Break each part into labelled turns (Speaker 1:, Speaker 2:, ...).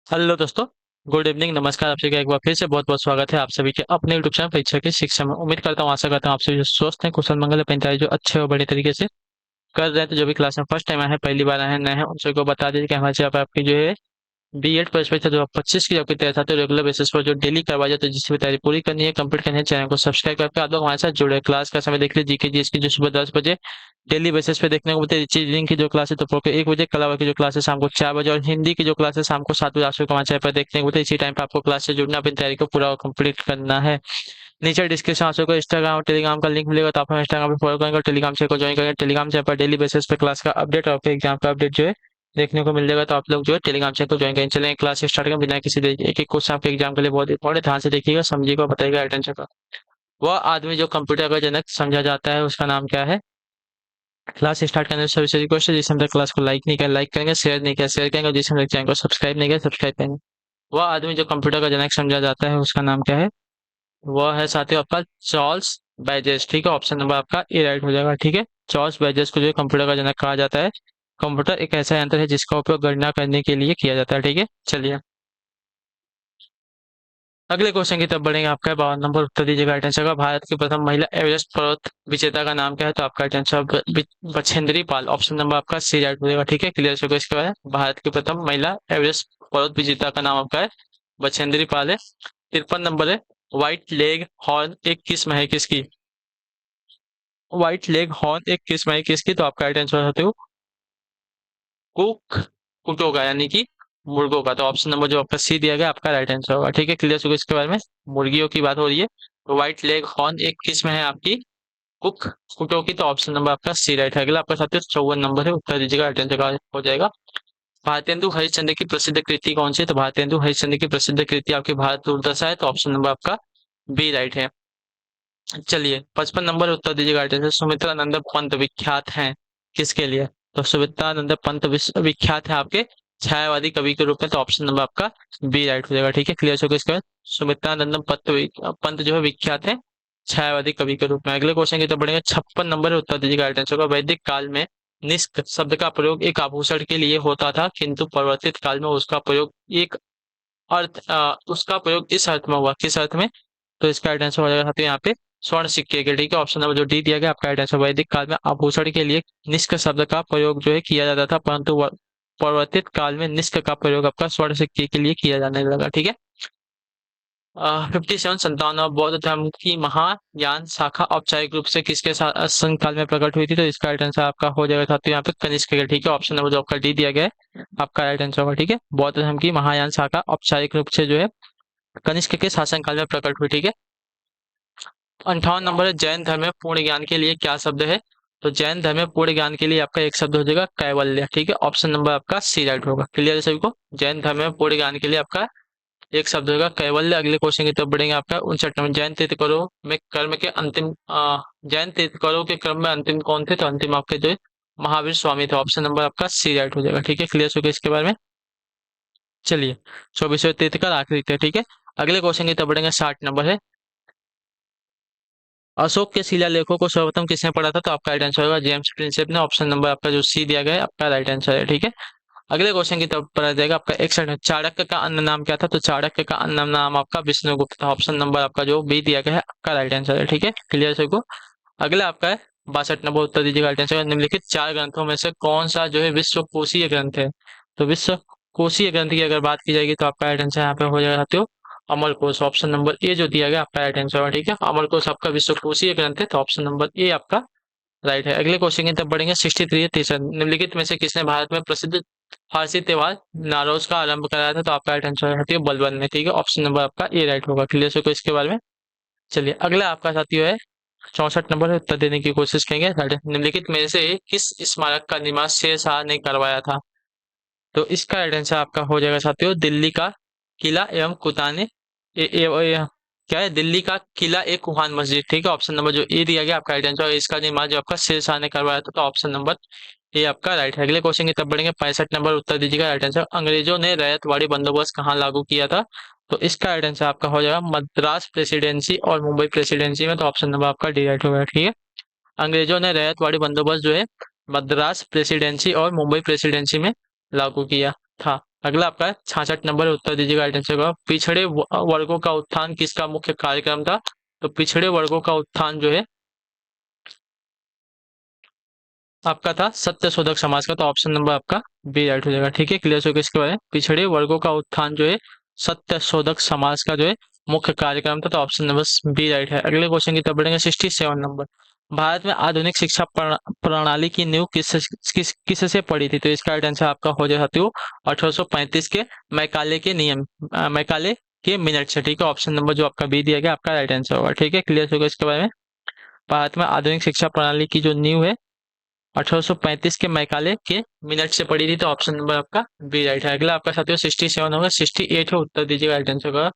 Speaker 1: Hello दोस्तों। Good evening, नमस्कार। आप सभी का एक बार फिर से बहुत बहुत स्वागत है आप सभी के अपने यूट्यूब चैनल परीक्षा की शिक्षा में। उम्मीद करता हूँ, आशा करता हूँ आप सभी जो स्वस्थ हैं, कुशल मंगल अपनी तैयारी जो अच्छे और बड़े तरीके से कर रहे हैं। तो जो भी क्लास में फर्स्ट टाइम आए हैं, पहली बार आए हैं, नए हैं, उन सबको बता दीजिए कि हमारे यहाँ पे आपकी जो है B.Ed फर्स्ट परीक्षा 2025 की आपकी तैयारी था, तो रेगुलर बेसिस पर जो डेली करवाई जाती है, जिसकी भी तैयारी पूरी करनी है, कंप्लीट करनी है, चैनल को सब्सक्राइब करके आप लोग हमारे साथ जुड़े। क्लास का समय देख लीजिए, जीके जीएस की जो सुबह 10 बजे डेली बेसिस पे देखने को मिलती है। रीजनिंग की जो क्लास है दोपहर को 1 बजे, कला की जो क्लास है शाम को 4 बजे, और हिंदी की जो क्लास है शाम को 7 बजे आप सबको हमारे चैनल पर देखने को मिलती है। इसी टाइम पे आपको क्लास से जुड़ना, अपनी तैयारी को पूरा कंप्लीट करना है। नीचे डिस्क्रिप्शन आप सबको इंस्टाग्राम और टेलीग्राम का लिंक मिलेगा, तो आप हमें इंस्टाग्राम पे फॉलो करेंगे और टेलीग्राम चैनल को ज्वाइन करेंगे। टेलीग्राम चैनल पर डेली बेसिस पे क्लास का अपडेट और आपके एग्जाम का अपडेट जो है देखने को मिल जाएगा, तो आप लोग जो है टेलीग्राम चैनल को ज्वाइन करें। चलेंगे क्लास स्टार्ट करें बिना किसी देरी के। एक एक क्वेश्चन आपके एग्जाम के लिए बहुत इंपॉर्टेंट, ध्यान से देखिएगा, समझिएगा, बताइएगा अटेंशन का। वह आदमी जो कंप्यूटर का जनक समझा जाता है, उसका नाम क्या है? क्लास स्टार्ट करने से सभी रिक्वेस्ट है, जिस हम तक क्लास को लाइक नहीं किया लाइक करेंगे, शेयर नहीं किया शेयर करेंगे, और जिस हम तक चैनल को सब्सक्राइब नहीं किया सब्सक्राइब करेंगे। वह आदमी जो कंप्यूटर का जनक समझा जाता है, उसका नाम क्या है? वह है साथियों आपका चार्ल्स बैजेस। ठीक है, ऑप्शन नंबर आपका ए राइट हो जाएगा। ठीक है, चार्ल्स बैजेस को जो है कंप्यूटर का जनक कहा जाता है। कंप्यूटर एक ऐसा यंत्र है जिसका उपयोग गणना करने के लिए किया जाता है। ठीक है, चलिए अगले क्वेश्चन की तरफ बढ़ेंगे। आपका 52 नंबर उत्तर दीजिएगा। राइट आंसर का भारत की प्रथम महिला एवरेस्ट पर्वत विजेता का नाम क्या है? तो आपका right answer Bachendri Pal. Option number आपका सी राइट हो जाएगा। ठीक है, क्लियर हो गया इसके बाद। भारत की प्रथम महिला एवरेस्ट पर्वत विजेता का नाम आपका है बछेंद्री पाल है। 53 नंबर है, व्हाइट लेग हॉर्न एक किस्म है किसकी? व्हाइट लेग हॉर्न एक किस्म है किसकी? तो आपका राइट आंसर होते हो कुक कुटो का, यानी कि मुर्गों का। तो ऑप्शन नंबर जो आपका सी दिया गया आपका राइट आंसर होगा। ठीक है, क्लियर हो गया इसके बारे में। मुर्गियों की बात हो रही है, तो व्हाइट लेग हॉर्न एक किस्म है आपकी कुक कुटो की। तो ऑप्शन नंबर आपका सी राइट है। अगला आपका साथियों 54 नंबर है, उत्तर दीजिएगा। राइट आंसर का हो जाएगा। भारतेंदु हरिश्चंद्र की प्रसिद्ध कृति कौन सी है? तो भारतेंदु हरिश्चंद्र की प्रसिद्ध कृति आपकी भारत दुर्दशा है। तो ऑप्शन नंबर आपका बी राइट है। चलिए 55 नंबर उत्तर दीजिएगा। राइट आंसर सुमित्रानंद पंत विख्यात हैं किसके लिए? तो सुमित्रानंद पंत विख्यात है आपके छायावादी कवि के रूप में। तो ऑप्शन नंबर आपका बी राइट हो जाएगा। ठीक है, क्लियर हो गया इसके बाद। सुमित्रानंद पंत जो है विख्यात है छायावादी कवि के रूप में। अगले क्वेश्चन की तरफ बढ़ेंगे। 56 नंबर है, उत्तर दीजिएगा। राइट आंसर का वैदिक काल में निष्क शब्द का प्रयोग एक आभूषण के लिए होता था, किंतु परिवर्तित काल में उसका प्रयोग एक उसका प्रयोग इस अर्थ में हुआ, किस अर्थ में? तो इसका राइट आंसर हो जाएगा साथियों यहाँ पे स्वर्ण सिक्के के। ठीक है, ऑप्शन नंबर जो डी दिया गया आपका राइट आंसर। वैदिक काल में आभूषण के लिए निष्क शब्द का प्रयोग जो है किया जाता था, परंतु परिवर्तित काल में निष्क का प्रयोग आपका स्वर्ण सिक्के के लिए किया जाने लगा। ठीक है। 57 बौद्ध धर्म की महायान शाखा औपचारिक रूप से किसके शासन काल में प्रकट हुई थी? तो इसका राइट आंसर आपका हो जाएगा साथियों यहाँ पे कनिष्क के। ठीक है, ऑप्शन नंबर जो आपका डी दिया गया है आपका राइट आंसर होगा। ठीक है, बौद्ध धर्म की महायान शाखा औपचारिक रूप से जो है कनिष्क के शासनकाल में प्रकट हुई। ठीक है। 58 नंबर है, जैन धर्म में पूर्ण ज्ञान के लिए क्या शब्द है? तो जैन धर्म में पूर्ण ज्ञान के लिए आपका एक शब्द हो जाएगा कैवल्य। ठीक है, ऑप्शन नंबर आपका सी राइट होगा। क्लियर है सभी को? जैन धर्म में पूर्ण ज्ञान के लिए आपका एक शब्द होगा कैवल्य। अगले क्वेश्चन की तरफ बढ़ेंगे। आपका 59 नंबर, जैन तीर्थंकरों में कर्म के अंतिम जैन तीर्थंकरों के क्रम में अंतिम कौन थे? तो अंतिम आपके जो है महावीर स्वामी थे। ऑप्शन नंबर आपका सी राइट हो जाएगा। ठीक है, क्लियर हो गया इसके बारे में। चलिए 24वें तीर्थंकर आखिरी थे। ठीक है, अगले क्वेश्चन की तरफ बढ़ेंगे। 60 नंबर है, अशोक के शिलालेखों को सर्वप्रथम किसने पढ़ा था? तो आपका राइट आंसर होगा जेम्स प्रिंसेप ने। ऑप्शन नंबर आपका जो सी दिया गया है आपका राइट आंसर है। ठीक है, अगले क्वेश्चन की तरफ पढ़ा जाएगा। आपका 61 में चाणक्य का अन्य नाम क्या था? तो चाणक्य का अन्य नाम आपका विष्णुगुप्त था। ऑप्शन नंबर आपका जो बी दिया गया है आपका राइट आंसर है। ठीक है, क्लियर सभी को? अगला आपका है 62 नंबर, उत्तर दीजिएगा। राइट आंसर निम्नलिखित चार ग्रंथों में से कौन सा जो है विश्व कोशीय ग्रंथ है? तो विश्व कोशीय ग्रंथ की अगर बात की जाएगी तो आपका राइट आंसर यहाँ पे हो जाएगा साथियों अमरकोश। ऑप्शन नंबर ए जो दिया गया आपका राइट आंसर होगा। ठीक है, अमरकोश आपका विश्व कोशीय ग्रंथ है, तो ऑप्शन नंबर ए आपका राइट है। अगले क्वेश्चन की तरफ बढ़ेंगे। 63 तीसरा, निम्नलिखित में से किसने भारत में प्रसिद्ध फारसी त्योहार नारोज का आरंभ कराया था? तो आपका राइट आंसर है बलबन ने। ठीक है, ऑप्शन नंबर आपका ए राइट होगा। क्लियर से इसके बारे में। चलिए अगला आपका साथियों है 64 नंबर है, उत्तर देने की कोशिश करेंगे। निम्नलिखित में से किस स्मारक का निर्माण शेरशाह ने करवाया था? तो इसका राइट आंसर आपका हो जाएगा साथियों दिल्ली का किला एवं कुताने क्या है? दिल्ली का किला ए कुहान मस्जिद। ठीक है, ऑप्शन नंबर जो ए दिया गया आपका राइट आंसर। इसका निर्माण जो आपका शेरशाह ने करवाया था, तो ऑप्शन नंबर ए आपका राइट है। अगले क्वेश्चन की तरफ बढ़ेंगे। 65 नंबर, उत्तर दीजिएगा। राइट आंसर, अंग्रेजों ने रैयतवाड़ी बंदोबस्त कहाँ लागू किया था? तो इसका राइट आंसर आपका हो जाएगा मद्रास प्रेसिडेंसी और मुंबई प्रेसिडेंसी में। तो ऑप्शन नंबर आपका डी राइट होगा। ठीक है, अंग्रेजों ने रैयतवाड़ी बंदोबस्त जो है मद्रास प्रेसिडेंसी और मुंबई प्रेसिडेंसी में लागू किया था। अगला आपका 66 नंबर उत्तर दीजिएगा राइट आंसर का। पिछड़े वर्गों का उत्थान किसका मुख्य कार्यक्रम था? तो पिछड़े वर्गों का उत्थान जो है आपका था सत्यशोधक समाज का, तो ऑप्शन नंबर आपका बी राइट हो जाएगा। ठीक है, क्लियर हो गया इसके बारे में। पिछड़े वर्गों का उत्थान जो है सत्यशोधक समाज का जो है मुख्य कार्यक्रम था, तो ऑप्शन नंबर बी राइट है। अगले क्वेश्चन की तरफ बढ़ेंगे। 67 नंबर, भारत में आधुनिक शिक्षा प्रणाली की नींव किससे पड़ी थी? तो इसका राइट आंसर आपका हो जाएगा साथियों 1835 के मैकाले के नियम, मैकाले के मिनट से। ठीक है, ऑप्शन नंबर जो आपका बी दिया गया आपका राइट आंसर होगा। ठीक है, क्लियर हो गया इसके बारे में। भारत में आधुनिक शिक्षा प्रणाली की जो नींव है 1835 के मैकाले के मिनट से पड़ी थी, तो ऑप्शन नंबर आपका बी राइट है। अगला आपका साथियों 67 होगा। 68 है उत्तर दीजिएगा राइट आंसर का।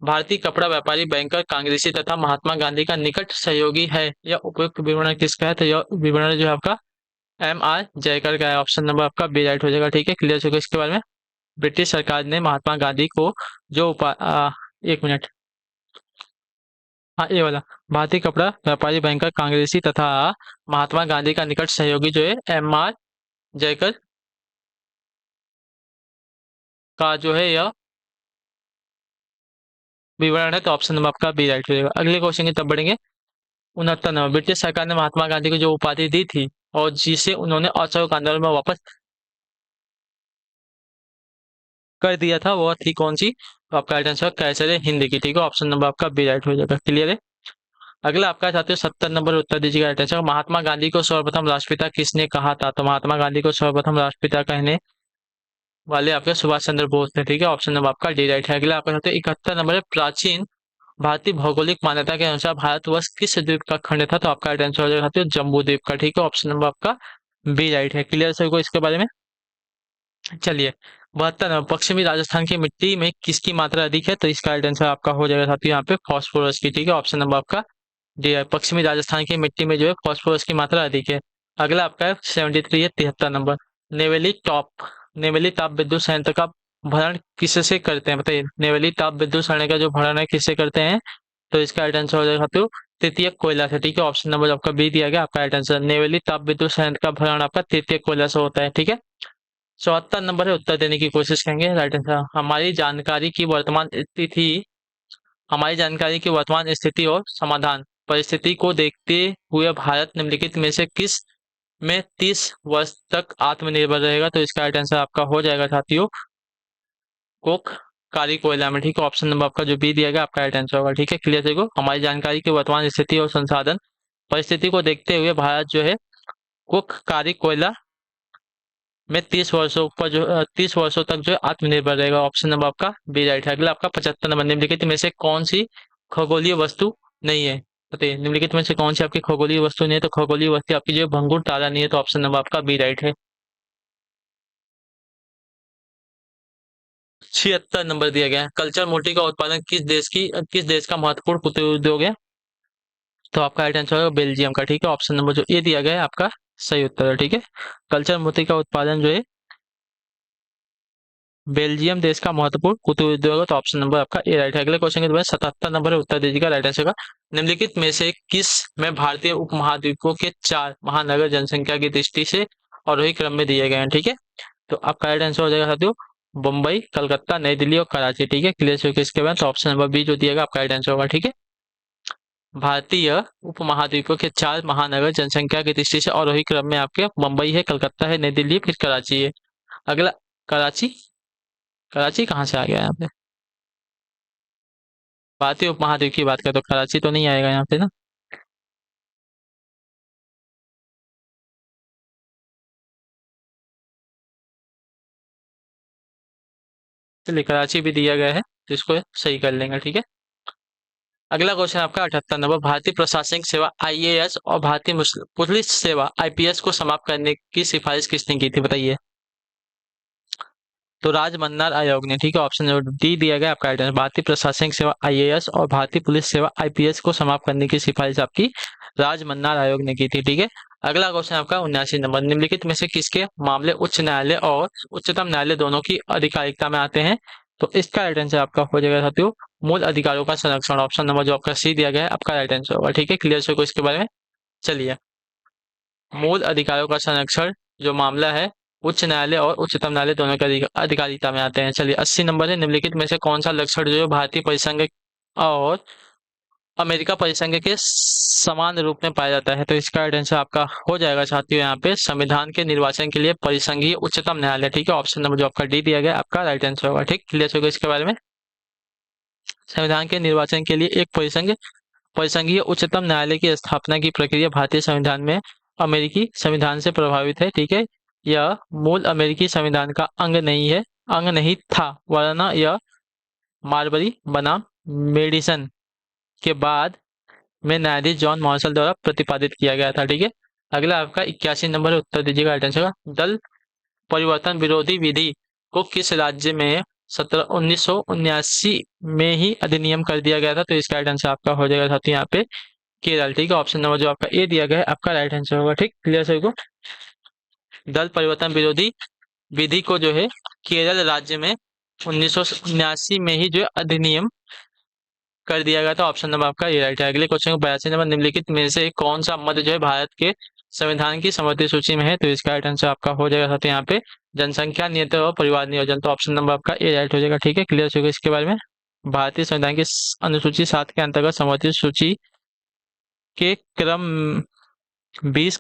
Speaker 1: भारतीय कपड़ा व्यापारी बैंकर कांग्रेसी तथा महात्मा गांधी का निकट सहयोगी है, यह उपयुक्त विवरण किसका है? तो यह विवरण जो है आपका M.R. जयकर का है। ऑप्शन नंबर आपका बी राइट हो जाएगा। ठीक है, क्लियर हो गया इसके बारे में। ब्रिटिश सरकार ने महात्मा गांधी को जो एक मिनट, हाँ ये वाला, भारतीय कपड़ा व्यापारी बैंकर कांग्रेसी तथा महात्मा गांधी का निकट सहयोगी जो है M.R. जयकर का जो है यह विवरण है, तो ऑप्शन नंबर आपका बी राइट हो जाएगा। अगले क्वेश्चन की तरफ बढ़ेंगे। 69 नंबर, ब्रिटिश सरकार ने महात्मा गांधी को जो उपाधि दी थी और जिसे उन्होंने असहयोग आंदोलन में वापस कर दिया था वह थी कौन सी? तो आपका राइट आंसर कैसर हिंद की। ठीक है, ऑप्शन नंबर आपका बी राइट हो जाएगा। क्लियर है। अगला आपका साथियों 70 नंबर उत्तर दीजिएगा राइट आंसर। महात्मा गांधी को सर्वप्रथम राष्ट्रपिता किसने कहा था? तो महात्मा गांधी को सर्वप्रथम राष्ट्रपिता कहने वाले आपके सुभाष चंद्र बोस थे। ठीक है, ऑप्शन नंबर आपका डी राइट है। अगला आपका साथियों 71 नंबर है। प्राचीन भारतीय भौगोलिक मान्यता के अनुसार भारतवर्ष किस द्वीप का खंड था? तो आपका राइट आंसर हो जाएगा साथियों जम्बू द्वीप का। ठीक है, ऑप्शन नंबर आपका बी राइट है। क्लियर सर को इसके बारे में। चलिए 72 नंबर, पश्चिमी राजस्थान की मिट्टी में किसकी मात्रा अधिक है? तो इसका राइट आंसर आपका हो जाएगा साथियों यहाँ पे फॉस्फोरस की। ठीक है, ऑप्शन नंबर आपका डी है। पश्चिमी राजस्थान की मिट्टी में जो है फॉस्फोरस की मात्रा अधिक है। अगला आपका है 73 है 73 नंबर, नेवेली ताप विद्युत संयंत्र का भरण किससे करते हैं? बताइए, नेवेली ताप विद्युत संयंत्र का जो भरण है किससे करते हैं? तो इसका राइट आंसर हो जाएगा साथियों तृतीय कोयला से। ठीक है, ऑप्शन नंबर आपका बी दिया गया आपका राइट आंसर। नेवेली ताप विद्युत संयंत्र का भरण आपका तृतीय कोयला से होता है। ठीक है, 74 नंबर है, उत्तर देने की कोशिश करेंगे। राइट आंसर, हमारी जानकारी की वर्तमान स्थिति और समाधान परिस्थिति को देखते हुए भारत निम्नलिखित में से किस में 30 वर्ष तक आत्मनिर्भर रहेगा? तो इसका राइट आंसर आपका हो जाएगा साथियों कोक कारी कोयला में। ठीक है, ऑप्शन नंबर आपका जो बी दिया गया आपका राइट आंसर होगा। ठीक है, क्लियर देखो, हमारी जानकारी की वर्तमान स्थिति और संसाधन परिस्थिति को देखते हुए भारत जो है कोक कारी कोयला में 30 वर्षों तक जो है आत्मनिर्भर रहेगा। ऑप्शन नंबर आपका बी राइट है। अगला आपका 75 नंबर, निम्नलिखित में से कौन सी खगोलीय वस्तु नहीं है? बताइए, निम्नलिखित में से कौन सी आपकी खगोलीय वस्तु नहीं है? तो खगोलीय वस्तु आपकी जो भंगुर तारा नहीं है, तो ऑप्शन नंबर आपका बी राइट है। 76 नंबर दिया गया है, कल्चर मोती का उत्पादन किस देश का महत्वपूर्ण कुटीर उद्योग है? तो आपका राइट आंसर होगा बेल्जियम का। ठीक है, ऑप्शन नंबर जो ए दिया गया है आपका सही उत्तर है। ठीक है, कल्चर मोती का उत्पादन जो है बेल्जियम देश का महत्वपूर्ण कुटीर उद्योग है, तो ऑप्शन नंबर आपका ए राइट है। अगले क्वेश्चन के बाद 77 नंबर है, उत्तर दीजिएगा राइट आंसर का। निम्नलिखित में से किस में भारतीय उपमहाद्वीपों के 4 महानगर जनसंख्या की दृष्टि से आरोही क्रम में दिए गए हैं? ठीक है, तो आपका राइट आंसर हो जाएगा साथियों मुंबई, कलकत्ता, नई दिल्ली और कराची। ठीक है, क्लियर हो इसके बाद, तो ऑप्शन नंबर बी जो दिएगा आपका राइट आंसर होगा। ठीक है, भारतीय उपमहाद्वीपों के 4 महानगर जनसंख्या की दृष्टि से आरोही क्रम में आपके मुंबई है, कलकत्ता है, नई दिल्ली है, फिर कराची है। अगला कराची, कराची कहाँ से आ गया यहाँ पे? भारतीय उपमहाद्वीप की बात करें तो कराची तो नहीं आएगा यहाँ पे ना। चलिए कराची भी दिया गया है, तो इसको सही कर लेंगे। ठीक है, अगला क्वेश्चन आपका 78 नंबर, भारतीय प्रशासनिक सेवा आईएएस और भारतीय पुलिस सेवा आईपीएस को समाप्त करने की सिफारिश किसने की थी? बताइए। तो राजमन्नार आयोग ने। ठीक है, ऑप्शन डी दिया गया आपका राइट आंसर। भारतीय प्रशासनिक सेवा आईएएस और भारतीय पुलिस सेवा आईपीएस को समाप्त करने की सिफारिश आपकी राजमन्नार आयोग ने की थी। ठीक है, अगला क्वेश्चन आपका 79 नंबर, निम्नलिखित में से किसके मामले उच्च न्यायालय और उच्चतम न्यायालय दोनों की अधिकारिकता में आते हैं? तो इसका राइट आंसर आपका हो जाएगा साथियों मूल अधिकारों का संरक्षण। ऑप्शन नंबर जो आपका सी दिया गया है आपका राइट आंसर होगा। ठीक है, क्लियर सो को इसके बारे में। चलिए, मूल अधिकारों का संरक्षण जो मामला है उच्च न्यायालय और उच्चतम न्यायालय दोनों के अधिकारिता में आते हैं। चलिए 80 नंबर है, निम्नलिखित में से कौन सा लक्षण जो है भारतीय परिसंघ और अमेरिका परिसंघ के समान रूप में पाया जाता है? तो इसका राइट आंसर आपका हो जाएगा साथियों यहाँ पे संविधान के निर्वाचन के लिए परिसंघीय उच्चतम न्यायालय। ठीक है, ऑप्शन नंबर जो आपका डी दिया गया आपका राइट आंसर होगा। ठीक, क्लियर होगा इसके बारे में। संविधान के निर्वाचन के लिए एक परिसंघीय उच्चतम न्यायालय की स्थापना की प्रक्रिया भारतीय संविधान में अमेरिकी संविधान से प्रभावित है। ठीक है, यह मूल अमेरिकी संविधान का अंग नहीं था, वरना यह मार्बरी बनाम मेडिसन के बाद में न्यायाधीश जॉन मार्शल द्वारा प्रतिपादित किया गया था। ठीक है, अगला आपका 81 नंबर है, उत्तर दीजिएगा राइट आंसर का। दल परिवर्तन विरोधी विधि को किस राज्य में 1979 में ही अधिनियम कर दिया गया था? तो इसका राइट आंसर आपका हो जाएगा साथी यहाँ पे केरल। ठीक है, ऑप्शन नंबर जो आपका ए दिया गया है आपका राइट आंसर होगा। ठीक, क्लियर सभी को। दल परिवर्तन विरोधी विधि को जो है केरल राज्य में 1979 में ही जो है अधिनियम कर दिया गया था। ऑप्शन नंबर आपका ये राइट है। अगले क्वेश्चन को 82 नंबर, निम्नलिखित में से कौन सा मत जो है भारत के संविधान की समवर्ती सूची में है? तो इसका राइट आंसर आपका हो जाएगा साथ यहाँ पे जनसंख्या नियंत्रण और परिवार नियोजन। तो ऑप्शन नंबर आपका ए राइट हो जाएगा। ठीक है, क्लियर होगा इसके बारे में। भारतीय संविधान की अनुसूची 7 के अंतर्गत समवर्ती सूची के क्रम 20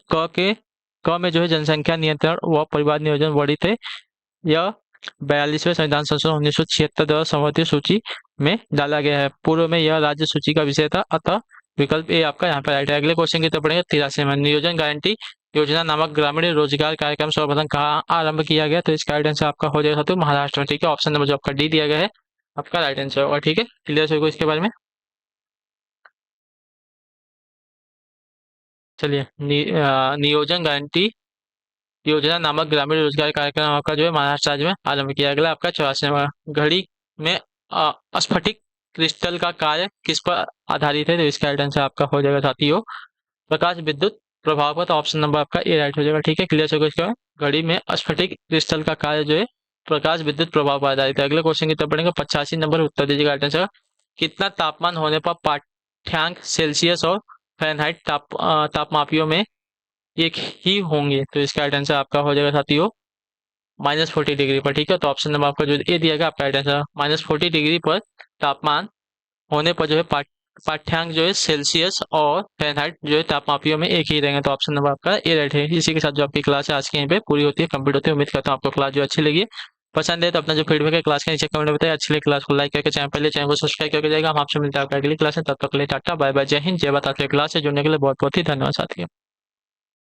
Speaker 1: क में जो है जनसंख्या नियंत्रण व परिवार नियोजन वर्णित है। यह 42वें संविधान संशोधन 1976 द्वारा समवर्ती सूची में डाला गया है। पूर्व में यह राज्य सूची का विषय था, अतः विकल्प ए आपका यहाँ पे राइट है। अगले क्वेश्चन की तरफ बढ़ेंगे 83 में। नियोजन गारंटी योजना नामक ग्रामीण रोजगार कार्यक्रम सर्वप्रथम कहाँ आरंभ किया गया? तो इसका राइट आंसर आपका हो जाएगा तो महाराष्ट्र में। ठीक है, ऑप्शन नंबर जो आपका डी दिया गया है आपका राइट आंसर होगा। ठीक है, क्लियर होगा इसके बारे में। चलिए नियोजन गारंटी योजना नामक ग्रामीण रोजगार कार्यक्रम आपका जो है महाराष्ट्र राज्य में आरंभ किया। अगला आपका 84वां, घड़ी में स्फटिक क्रिस्टल का कार्य किस पर आधारित है? तो इसका राइट आंसर आपका हो जाएगा साथियों प्रकाश विद्युत प्रभाव पर। तो ऑप्शन नंबर आपका ए राइट हो जाएगा। ठीक है, क्लियर होगा इसका। घड़ी में स्फटिक क्रिस्टल का कार्य जो है प्रकाश विद्युत प्रभाव पर आधारित है। अगले क्वेश्चन की तरफ बढ़ेंगे 85 नंबर, उत्तर दीजिएगा राइट आंसर। कितना तापमान होने पर पाठ्यांक सेल्सियस और फ़ारेनहाइट तापमापियों में एक ही होंगे? तो इसका राइट आंसर आपका हो जाएगा साथियों -40 डिग्री पर। ठीक है, तो ऑप्शन नंबर आपका जो ए दिया गया आपका राइट आंसर -40 डिग्री पर तापमान होने पर जो है पाठ्यांक जो है सेल्सियस और फ़ारेनहाइट जो है तापमापियों में एक ही रहेंगे। तो ऑप्शन नंबर आपका ए राइट है। इसी के साथ जो आपकी क्लास है आज के यहीं पे पूरी होती है, कंप्लीट होती है। उम्मीद करता हूँ आपको क्लास जो अच्छी लगी, पसंद है तो अपना जो फीडबैक है क्लास के नीचे कमेंट में बताइए। अच्छी लगी क्लास को लाइक करके चैनल को सब्सक्राइब करके जाएगा। हम आपसे मिलते हैं आपका अगली क्लास है, तब तक के लिए टाटा बाय बाय, जय हिंद, जय भारत। आपके क्लास से जुड़ने के लिए बहुत बहुत ही धन्यवाद साथियों।